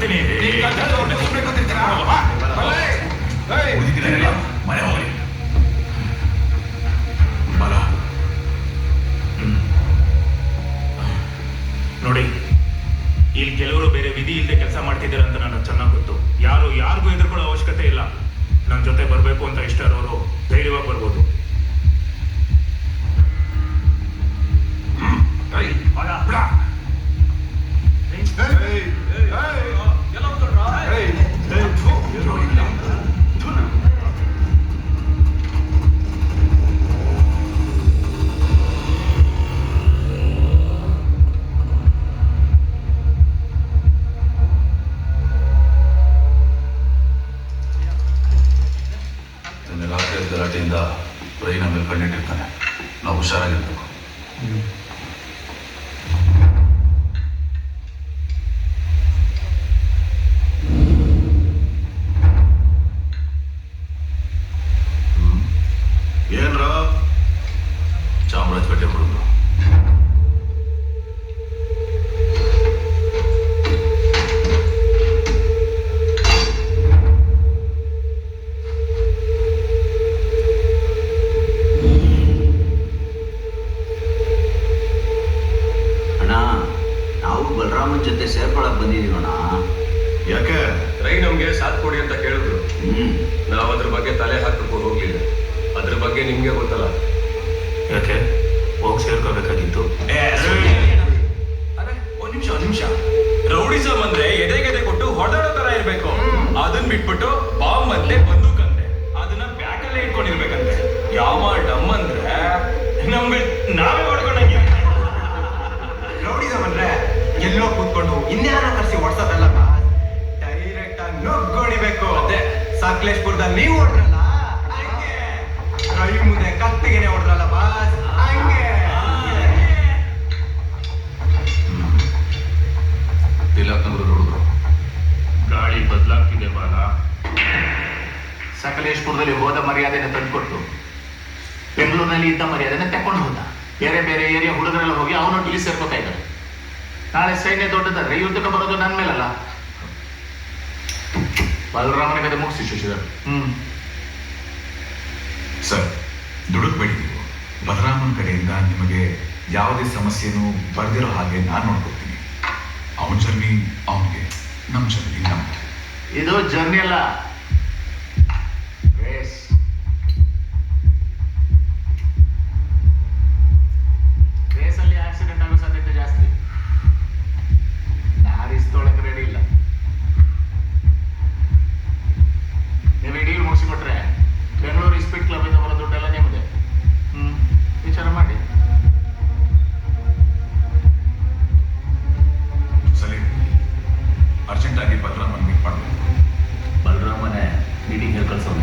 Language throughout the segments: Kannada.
ಬರ್ತೀನಿ. ಮನೆ ಹೋಗ್ಲಿ ಬಲ. ನೋಡಿ, ಇಲ್ಲಿ ಕೆಲವರು ಬೇರೆ ವಿಧಿ ಇಲ್ಲದೆ ಕೆಲಸ ಮಾಡ್ತಿದ್ದಾರೆ ಅಂತ ನನಗೆ ಚೆನ್ನಾಗಿ ಗೊತ್ತು. ಯಾರಿಗೂ ಎದುರ್ಕೊಳ್ಳೋ ಅವಶ್ಯಕತೆ ಇಲ್ಲ. ನನ್ನ ಜೊತೆ ಬರಬೇಕು ಅಂತ ಇಷ್ಟ ಇರೋರು ಧೈರ್ಯವಾಗಿ ಬರ್ಬೋದು. ರಾತ್ರಿ ಗಲಾಟೆಯಿಂದ ರೈನ ಮೇಲೆ ಕಣ್ಣಿಟ್ಟಿರ್ತಾನೆ. ನಾವು ಹುಷಾರಾಗಿರ್ಬೇಕು. ಏನ್ರ ಚಾಮರಾಜಪೇಟೆ ಹುಡುಗರು ಬಲರಾಮನ್ ಜೊತೆ ಸೇರ್ಕೊಳಕ್ ಬಂದಿದೀವಣ್ಣ. ಯಾಕೆ? ರೈ ನಮ್ಗೆ ಸಾಥ್ ಕೊಡಿ ಅಂತ ಕೇಳಿದ್ರು. ನಾವು ಅದ್ರ ಬಗ್ಗೆ ತಲೆ ಹಾಕಕ್ಕೂ ಹೋಗ್ಲಿಲ್ಲ. ಅದ್ರ ಬಗ್ಗೆ ನಿಮ್ಗೆ ಗೊತ್ತಲ್ಲ. ಯಾಕೆ ಹೋಗಿ ಸೇರ್ಕೋಬೇಕಾಗಿತ್ತು? ಒಂದ್ ನಿಮಿಷ ರೌಡಿಸಮ್ ಅಂದ್ರೆ ಎದೆ ಕೊಟ್ಟು ಹೊಡೆದಾಡೋ ತರ ಇರ್ಬೇಕು. ಅದನ್ನ ಬಿಟ್ಬಿಟ್ಟು ಬಾಂಬ್ ಅಂತೆ ಬಂದೂಕ್ ಅಂತೆ ಅದನ್ನ ಬ್ಯಾಕಲ್ಲೇ ಇಟ್ಕೊಂಡಿರ್ಬೇಕಂತೆ. ಯಾವ ಡಮ್ ಅಂದ್ರೆ ನಮ್ಗೆ ನಾವೇ ಹೊಡ್ಕೊಂಡಂಗೆ. ರೌಡಿಸಮ್ ಅಂದ್ರೆ ಎಲ್ಲೋ ಕೂತ್ಕೊಂಡು ಇನ್ಯಾರ ಕರ್ಸಿ ಹೊಡ್ಸೋದಲ್ಲ, ಡೈರೆಕ್ಟ್ ಆಗಿ ನುಗ್ಗೊಡಿಬೇಕು. ಅದೇ ಸಕಲೇಶ್ಪುರದಲ್ಲಿ ನೀವು ಹೊಡ್ರಲ್ಲ ಹಂಗೆ, ರೈ ಮುಂದೆ ಕತ್ತಿಗೆನೆ ಹೊಡ್ರಲ್ಲ ಬಾಸ್ ಹಂಗೆ. ತಿಲಕ್ನಗರ ಹುಡುಗರು ಗಾಳಿ ಬದಲಾಗ್ತಿದೆ ಬಾಲ. ಸಕಲೇಶ್ಪುರದಲ್ಲಿ ಹೋದ ಮರ್ಯಾದೆನ ತಂದುಕೊಟ್ಟು ಬೆಂಗಳೂರಿನಲ್ಲಿ ಇದ್ದ ಮರ್ಯಾದೆನ ತಕೊಂಡು ಹೋದ. ಬೇರೆ ಬೇರೆ ಏರಿಯಾ ಹುಡುಗರೆಲ್ಲ ಹೋಗಿ ಅವನೊಟ್ಟಿಗೆ ಸೇರ್ಬೇಕಾಯ್ತಾರೆ. ನಾಳೆ ಸೈನ್ಯ ದೊಡ್ಡದಾದ್ರೆ ಯುದ್ಧಕ್ಕೆ ಬರೋದು ನನ್ನ ಮೇಲಲ್ಲ. ಬಲರಾಮನ ಕತೆ ಮುಗಿಸಿ ಶಶಿಧರ್. ಸರ್, ದುಡುಕ್ಬೇಡಿ ನೀವು. ಬಲರಾಮನ ಕಡೆಯಿಂದ ನಿಮಗೆ ಯಾವುದೇ ಸಮಸ್ಯೆನೂ ಬರ್ದಿರೋ ಹಾಗೆ ನಾನು ನೋಡ್ಕೊಳ್ತೀನಿ. ಅವನ ಜರ್ನಿ ಅವನಿಗೆ, ನಮ್ಮ ಜರ್ನಿ ನಮ್ಗೆ. ಇದು ಜರ್ನಿ ಅಲ್ಲ, ರೇಸ್. ರೇಸಲ್ಲಿ ಆಕ್ಸಿಡೆಂಟ್ ಆಗೋ ಸಾಧ್ಯತೆ ಜಾಸ್ತಿ. ನಾರಿಸ್ತೊಳಕ್ಕೆ ರೆಡಿ ಇಲ್ಲ. ನೀವು ಈ ಡೀಲ್ ಮುಗಿಸಿಕೊಟ್ರೆ ಬೆಂಗಳೂರು ಸ್ಪೀಡ್ ಕ್ಲಬ್ ಇಂದ ಬರೋ ದುಡ್ಡೆಲ್ಲ ನಿಮ್ಮದೆ. ವಿಚಾರ ಮಾಡಿ. ಸರಿ, ಅರ್ಜೆಂಟಾಗಿ ಬಲರಾಮನ್ ಮೀಟ್ ಮಾಡಬೇಕು. ಬಲರಾಮನೇ ಮೀಟಿಂಗ್ ಹೇಳಿ ಕಳ್ಸೋದು.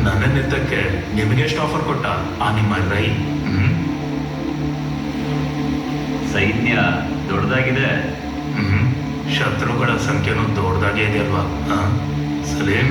ನನ್ನನ್ನೆತ್ತಕ್ಕೆ ನಿಮಗೆ ಎಷ್ಟು ಆಫರ್ ಕೊಟ್ಟ ಆ ನಿಮ್ಮ ರೈ? ಸೈನ್ಯ ದೊಡ್ಡದಾಗಿದೆ. ಶತ್ರುಗಳ ಸಂಖ್ಯೆನೂ ದೊಡ್ಡದಾಗೇ ಇದೆ ಅಲ್ವಾ? ಸಲೀಂ,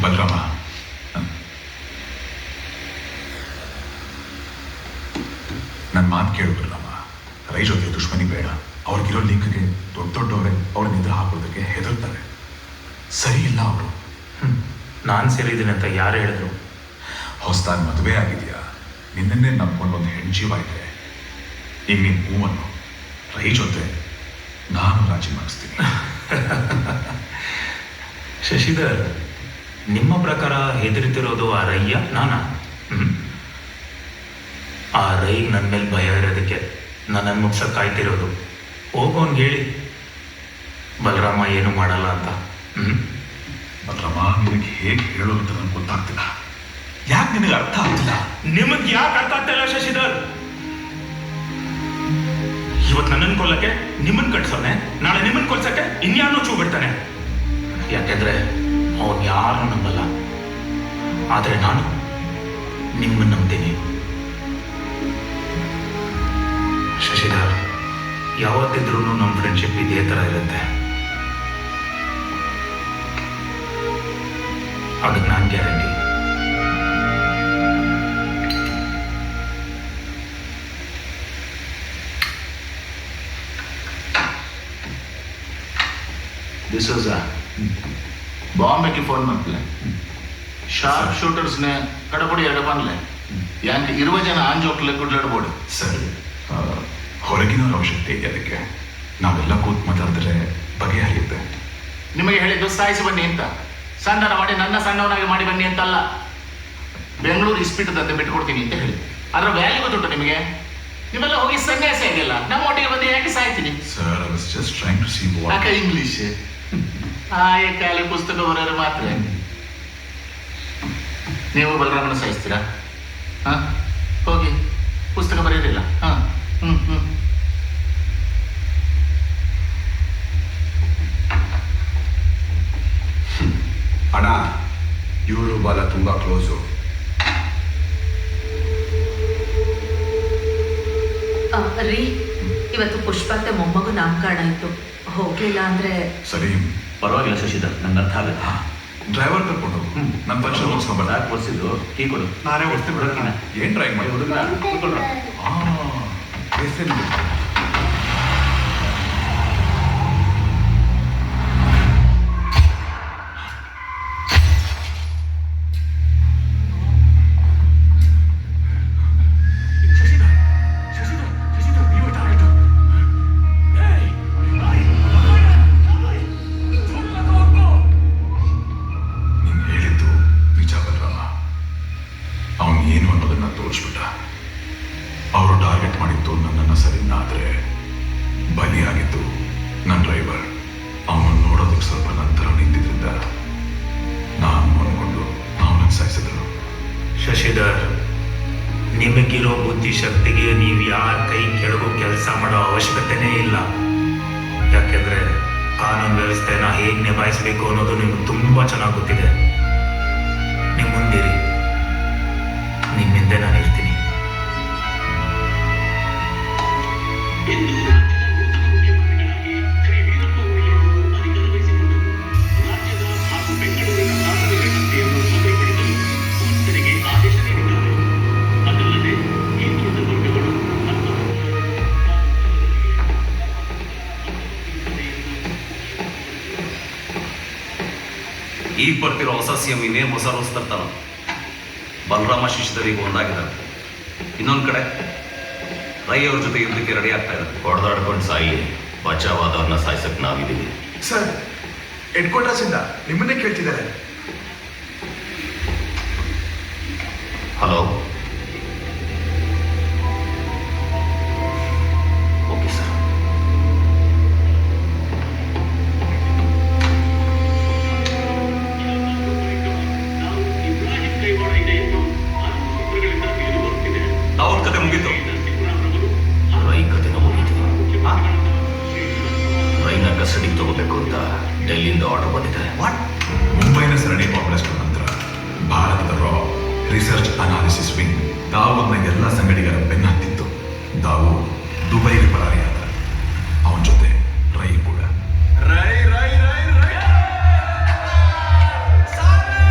ಬಲರಾಮ, ನನ್ನ ಮಾತು ಕೇಳು ಬಲರಾಮ. ರೈ ಜೊತೆ ದುಶ್ಮನಿ ಬೇಡ. ಅವ್ರಿಗಿರೋ ಲಿಂಕ್ಗೆ ದೊಡ್ಡವರೇ ಅವ್ರ ನಿದ್ರೆ ಹಾಕೋದಕ್ಕೆ ಹೆದರ್ತಾರೆ. ಸರಿ ಇಲ್ಲ ಅವರು. ನಾನು ಸೇರಿದ್ದೀನಿ ಅಂತ ಯಾರು ಹೇಳಿದ್ರು? ಹೊಸದಾಗಿ ಮದುವೆ ಆಗಿದೆಯಾ, ನಿನ್ನನ್ನೇ ನಂಬ್ಕೊಂಡು ಒಂದು ಹೆಣ್ಜೀವ ಇದೆ. ಈಗ ನೀನು ಹೂವನ್ನು ರೈ ಜೊತೆ ನಾನು ರಾಜಿ ಮಾಡಿಸ್ತೀನಿ. ಶಶಿಧರ್, ನಿಮ್ಮ ಪ್ರಕಾರ ಹೆದರ್ತಿರೋದು ಆ ರೈಯ ನಾನಾ? ಆ ರೈ ನನ್ನ ಮೇಲೆ ಭಯ ಇರೋದಕ್ಕೆ ನನ್ನನ್ನು ಮುಗ್ಸಕ್ಕೆ ಕಾಯ್ತಿರೋದು. ಹೋಗೋನ್ಗೆ ಹೇಳಿ ಬಲರಾಮ ಏನು ಮಾಡಲ್ಲ ಅಂತ. ಬಲರಾಮ, ನಿನಗೆ ಹೇಗೆ ಹೇಳೋದು ಅಂತ ನನಗೆ ಗೊತ್ತಾಗ್ತಿಲ್ಲ. ಯಾಕೆ ನಿನಗೆ ಅರ್ಥ ಆಗ್ತಿಲ್ಲ? ನಿಮಗೆ ಯಾಕೆ ಅರ್ಥ ಆಗ್ತಾ ಇಲ್ಲ ಶಶಿಧರ್? ಇವತ್ತು ನನ್ನನ್ನು ಕೊಲ್ಲಕ್ಕೆ ನಿಮ್ಮನ್ನು ಕಟ್ಸೋನೆ, ನಾಳೆ ನಿಮ್ಮನ್ನು ಕೊಲ್ಸಕ್ಕೆ ಇನ್ಯಾರನ್ನೂ ಚೂ ಬಿಡ್ತಾನೆ. ಯಾಕೆಂದ್ರೆ ಅವನು ಯಾರನ್ನೂ ನಂಬಲ್ಲ. ಆದರೆ ನಾನು ನಿಮ್ಮನ್ನು ನಂಬ್ತೀನಿ. ಶಶಿಧರ್, ಯಾವತ್ತಿದ್ರೂ ನಮ್ಮ ಫ್ರೆಂಡ್ಶಿಪ್ ಇದೇ ಥರ ಇರುತ್ತೆ. ಅದಕ್ಕೆ ನಾನು ಗ್ಯಾರಂಟಿ. ಡಿಸೋಜ ಬಾಂಬೆಗೆ ಫೋನ್ ಮಾಡ್ತಿಲ್ಲ. ಶಾರ್ಪ್ ಶೂಟರ್ಸ್ನೆ ಕಡಪಡಿ ಎಡಬನ್ಲೆ ಯಾಂಕ್ 20 ಜನ ಆಂಜೋಕ್ಲೆ ಗುಡ್ಲಾಡ್ಬೋಡು. ಸರ್, ಹೊರಗಿನವ್ರ ಅವಶ್ಯಕತೆ ಇದೆ. ಅದಕ್ಕೆ ನಾವೆಲ್ಲ ಕೂತ್ ಮಾತಾಡಿದ್ರೆ ಬಗೆಹರಿಯುತ್ತೆ. ನಿಮಗೆ ಹೇಳಿದ್ದು ಸಾಯಿಸಿ ಬನ್ನಿ ಅಂತ, ಸಣ್ಣನ ಮಾಡಿ ನನ್ನ ಸಣ್ಣವನಾಗಿ ಮಾಡಿ ಬನ್ನಿ ಅಂತಲ್ಲ. ಬೆಂಗಳೂರು ಇಸ್ಪಿಟದಂತೆ ಬಿಟ್ಟುಕೊಡ್ತೀನಿ ಅಂತ ಹೇಳಿ ಅದರ ವ್ಯಾಲ್ಯೂ ಗೊತ್ತುಂಟು ನಿಮಗೆ? ನೀವೆಲ್ಲ ಹೋಗಿ ಸನ್ಯಾಸಿ ಆಗಿಲ್ಲ, ನಮ್ಮ ಒಟ್ಟಿಗೆ ಬಂದು ಯಾಕೆ ಸಾಯ್ತೀನಿ? Sir, I was just trying to see what. ಯಾಕೆ ಇಂಗ್ಲಿಷ್ ಆಯ ಕಾಲಿ ಪುಸ್ತಕ ಬರೋರು ಮಾತ್ರ. ನೀವು ಬಲರಾಮನ ಸಾಯಿಸ್ತೀರಾ? ಹಾ, ಹೋಗಿ ಪುಸ್ತಕ ಬರೆಯೋದಿಲ್ಲ. ಹಾ, ಅಣ್ಣ, ಇವರು ಬಾಲ ತುಂಬಾ ಕ್ಲೋಸು. ರೀ, ಇವತ್ತು ಪುಷ್ಪತ್ತೆ ಮೊಮ್ಮಗು ನಾಮಕರಣ ಇತ್ತು, ಹೋಗ್ಲಿಲ್ಲ ಅಂದ್ರೆ. ಸರಿ, ಪರವಾಗಿಲ್ಲ ಶಶಿಧರ್, ನಂಗೆ ಅರ್ಥ ಆಗುತ್ತೆ. ಡ್ರೈವರ್ ಕರ್ಕೊಂಡು ನನ್ನ ಫಂಕ್ಷನ್ ಮುಗಿಸ್ಕೊಂಡ್ಬರ್ತ. ಯಾಕೆ ಬರ್ಸಿದ್ದು? ಕೀ ಕೊಡು. ನಾನೇ ಓಡಿಸ್ತೀನಿ ಬಿಡೋಣ. ಏನ್ ಡ್ರೈವ್ ಮಾಡಿ ಹುಡುಗ ಕೂತ್ಕೊಳ್ಳ. ಏನು ಅನ್ನೋದನ್ನ ತೋರಿಸ್ಬಿಟ್ಟ. ಅವರು ಟಾರ್ಗೆಟ್ ಮಾಡಿದ್ದು ನನ್ನನ್ನು ಸರಿನಾದ್ರೆ ಬಲಿಯಾಗಿದ್ದು ನನ್ನ ಡ್ರೈವರ್. ಅವನನ್ನು ನೋಡೋದಕ್ಕೆ ಸ್ವಲ್ಪ ನಂತರ ನಿಂತಿದ್ರಿಂದ ನಾನು ಅನ್ಕೊಂಡು ಅವನನ್ನು ಸಾಯಿಸಿದ್ರು. ಶಶಿಧರ್, ನಿಮಗಿರೋ ಬುದ್ಧಿಶಕ್ತಿಗೆ ನೀವು ಯಾರ ಕೈ ಕೆಳಗೂ ಕೆಲಸ ಮಾಡೋ ಅವಶ್ಯಕತೆನೇ ಇಲ್ಲ. ಯಾಕೆಂದ್ರೆ ಕಾನೂನು ವ್ಯವಸ್ಥೆನ ಹೇಗೆ ನಿಭಾಯಿಸಬೇಕು ಅನ್ನೋದು ನಿಮ್ಗೆ ತುಂಬಾ ಚೆನ್ನಾಗಿ ಗೊತ್ತಿದೆ. ನೀವು ಮುಂದಿರಿ, ನಿಮ್ಮ ಹಿಂದೆ ನಾನು ಇರ್ತೀನಿ. ಈಗ ಬರ್ತಿರೋ ಹೊಸ ಸಿ ಎಂ ಇನ್ನೇನು ಹೊಸ ರೂಲ್ಸ್ ತರ್ತಾರ. ಬಲರಾಮ ಶಿಷ್ಯರಿಗೆ ಒಂದಾಗಿದ್ದಾರೆ. ಇನ್ನೊಂದು ಕಡೆ ರೈ ಅವ್ರ ಜೊತೆ ಯುದ್ಧಕ್ಕೆ ರೆಡಿ ಆಗ್ತಾ ಇದ್ದಾರೆ. ಹೊಡೆದಾಡ್ಕೊಂಡು ಸಾಯಿ, ಬಚಾವಾದವ್ರನ್ನ ಸಾಯಿಸಕ್ಕೆ ನಾವಿದ್ದೀವಿ. ಸರ್, ಹೆಡ್ ಕ್ವಾರ್ಟರ್ಸ್ ಇಂದ ನಿಮ್ಮನ್ನೇ ಕೇಳ್ತಿದ್ದಾರೆ. Hello, okay sir. ಅವ್ರ ಕತೆ ಮುಗೀತು. ರೈ ಕತೆನ ಮುಗೀತು. ರೈನ ಕಸ್ಟಡಿಗೆ ತಗೋಬೇಕು ಅಂತ ಡೆಲ್ಲಿಯಿಂದ ಆರ್ಡರ್ ಬಂದಿದೆ. ಮುಂಬೈನ ಸರಣಿ ಬಾಂಬ್ಲಾಸ್ಟ್ನ ನಂತರ ಭಾರತದ ರಾ ರಿಸರ್ಚ್ ಅನಾಲಿಸಿಸ್ ವಿಂಗ್ ದಾವೂದ್ನ ಎಲ್ಲ ಸಂಗಡಿಗರ ಬೆನ್ನ ಹತ್ತಿತ್ತು. ದಾವೂದ್ ದುಬೈಗೆ ಪರಾರಿಯಾದ. ಅವನ ಜೊತೆ ರೈ ಕೂಡ. ರೈ ರೈ ರೈ ರೈ ಸಾರೆ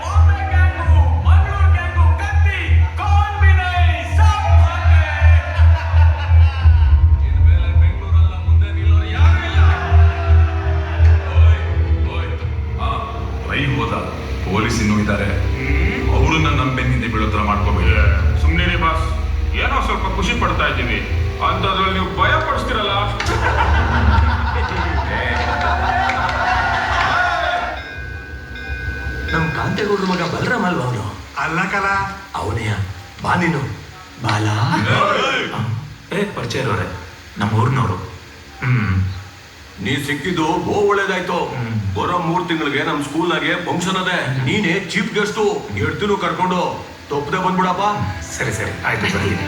ಬಾಂಬೆ ಗ್ಯಾಂಗು, ಮಂಗಳೂರು ಗ್ಯಾಂಗು, ಕತ್ತಿ ಕೌನ್ ಭಿ ನೈ ಸಬ್ ಭಾಗೆ. ಇನ್ಮೇಲೆ ಬೆಂಗಳೂರಲ್ಲ ಮುಂದೆ ನಿಲ್ಲೋರು ಯಾರು ಇಲ್ಲ. ಓಯ್ ಓಯ್ ರೈ ಹೋದ ಪೊಲೀಸ್ ಇನ್ನೂ ಇದ್ದಾರೆ, ಅವ್ರನ್ನ ನಮ್ಮ ಬೆನ್ನಿಂದ ಬೀಳೋ ಥರ ಮಾಡ್ಕೋಬೇಡಿ. ಸುಮ್ಮನೆ ಬಾಸ್, ಏನೋ ಸ್ವಲ್ಪ ಖುಷಿ ಪಡ್ತಾ ಇದ್ದೀವಿ ಅಂತದ್ರಲ್ಲಿ ನೀವು ಭಯ ಪಡಿಸ್ತಿರಲ್ಲ. ನಮ್ ಕಾಂತೇಗೌಡ್ರ ಮಗ ಬಲರಾಮ ಅಲ್ವಾ ಅವನು? ಅಲ್ಲ ಕಲ ಅವನೆಯ ಬಾ ನೀನು ಬಾಲ. ಪರಿಚಯ ಇರೋರೆ, ನಮ್ಮ ಊರಿನವರು. ನೀ ಸಿಕ್ಕಿದ್ದು ಒಳ್ಳೇದಾಯ್ತು. ಬರೋ 3 ತಿಂಗಳಿಗೆ ನಮ್ ಸ್ಕೂಲ್ನಾಗೆ ಫಂಕ್ಷನ್ ಅದೇ, ನೀನೇ ಚೀಫ್ ಗೆಸ್ಟು. 2 ದಿನ ಕರ್ಕೊಂಡು ತಪ್ಪದೆ ಬಂದ್ಬಿಡಪ್ಪ. ಸರಿ ಸರಿ ಆಯ್ತು ಬರ್ತೀನಿ.